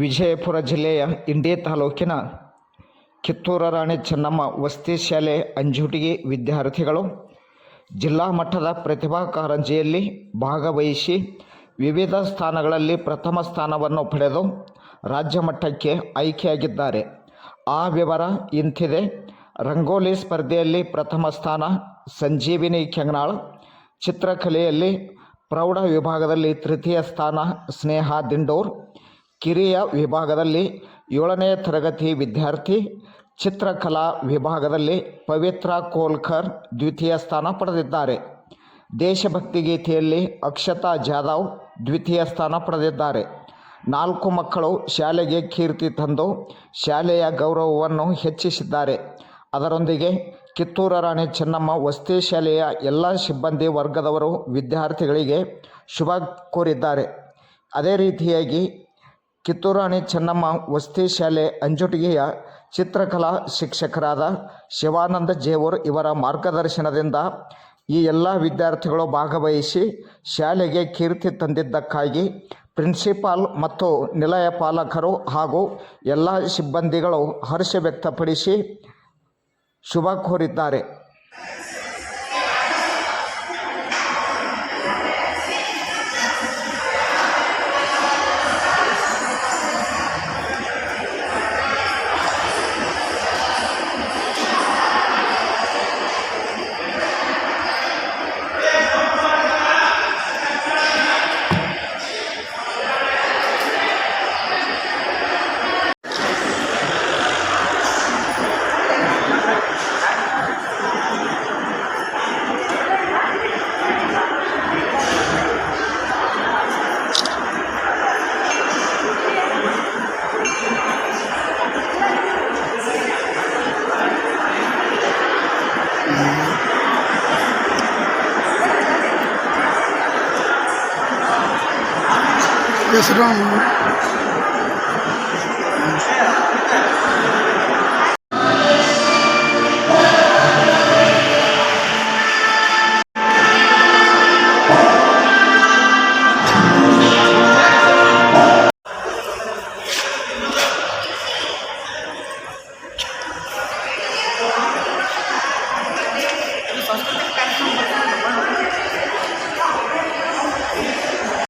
ವಿಜಯಪುರ ಜಿಲ್ಲೆಯ ಇಂಡಿ ತಾಲೂಕಿನ ಕಿತ್ತೂರು ರಾಣಿ ಚೆನ್ನಮ್ಮ ವಸತಿ ಶಾಲೆ ಅಂಜುಟಿಗಿ ವಿದ್ಯಾರ್ಥಿಗಳು ಜಿಲ್ಲಾ ಮಟ್ಟದ ಪ್ರತಿಭಾ ಕಾರಂಜಿಯಲ್ಲಿ ಭಾಗವಹಿಸಿ ವಿವಿಧ ಸ್ಥಾನಗಳಲ್ಲಿ ಪ್ರಥಮ ಸ್ಥಾನವನ್ನು ಪಡೆದು ರಾಜ್ಯ ಮಟ್ಟಕ್ಕೆ ಆಯ್ಕೆಯಾಗಿದ್ದಾರೆ. ಆ ವಿವರ ಇಂತಿದೆ. ರಂಗೋಲಿ ಸ್ಪರ್ಧೆಯಲ್ಲಿ ಪ್ರಥಮ ಸ್ಥಾನ ಸಂಜೀವಿನಿ ಕೆಂಗನಾಳ್, ಚಿತ್ರಕಲೆಯಲ್ಲಿ ಪ್ರೌಢ ವಿಭಾಗದಲ್ಲಿ ತೃತೀಯ ಸ್ಥಾನ ಸ್ನೇಹಾ ದಿಂಡೂರ್, ಕಿರಿಯ ವಿಭಾಗದಲ್ಲಿ 7ನೇ ತರಗತಿ ವಿದ್ಯಾರ್ಥಿ, ಚಿತ್ರಕಲಾ ವಿಭಾಗದಲ್ಲಿ ಪವಿತ್ರ ಕೋಲ್ಕರ್ ದ್ವಿತೀಯ ಸ್ಥಾನ ಪಡೆದಿದ್ದಾರೆ. ದೇಶಭಕ್ತಿ ಗೀತೆಯಲ್ಲಿ ಅಕ್ಷತಾ ಜಾಧವ್ ದ್ವಿತೀಯ ಸ್ಥಾನ ಪಡೆದಿದ್ದಾರೆ. 4 ಮಕ್ಕಳು ಶಾಲೆಗೆ ಕೀರ್ತಿ ತಂದು ಶಾಲೆಯ ಗೌರವವನ್ನು ಹೆಚ್ಚಿಸಿದ್ದಾರೆ. ಅದರೊಂದಿಗೆ ಕಿತ್ತೂರು ರಾಣಿ ಚೆನ್ನಮ್ಮ ವಸತಿ ಶಾಲೆಯ ಎಲ್ಲ ಸಿಬ್ಬಂದಿ ವರ್ಗದವರು ವಿದ್ಯಾರ್ಥಿಗಳಿಗೆ ಶುಭ ಕೋರಿದ್ದಾರೆ. ಅದೇ ರೀತಿಯಾಗಿ ಕಿತ್ತೂರು ರಾಣಿ ಚೆನ್ನಮ್ಮ ವಸತಿ ಶಾಲೆ ಅಂಜುಟಿಗಿಯ ಚಿತ್ರಕಲಾ ಶಿಕ್ಷಕರಾದ ಶಿವಾನಂದ ಜೇವೂರ್ ಇವರ ಮಾರ್ಗದರ್ಶನದಿಂದ ಈ ಎಲ್ಲ ವಿದ್ಯಾರ್ಥಿಗಳು ಭಾಗವಹಿಸಿ ಶಾಲೆಗೆ ಕೀರ್ತಿ ತಂದಿದ್ದಕ್ಕಾಗಿ ಪ್ರಿನ್ಸಿಪಾಲ್ ಮತ್ತು ನಿಲಯ ಪಾಲಕರು ಹಾಗೂ ಎಲ್ಲ ಸಿಬ್ಬಂದಿಗಳು ಹರ್ಷ ವ್ಯಕ್ತಪಡಿಸಿ ಶುಭ ಕೋರಿದ್ದಾರೆ. Yes,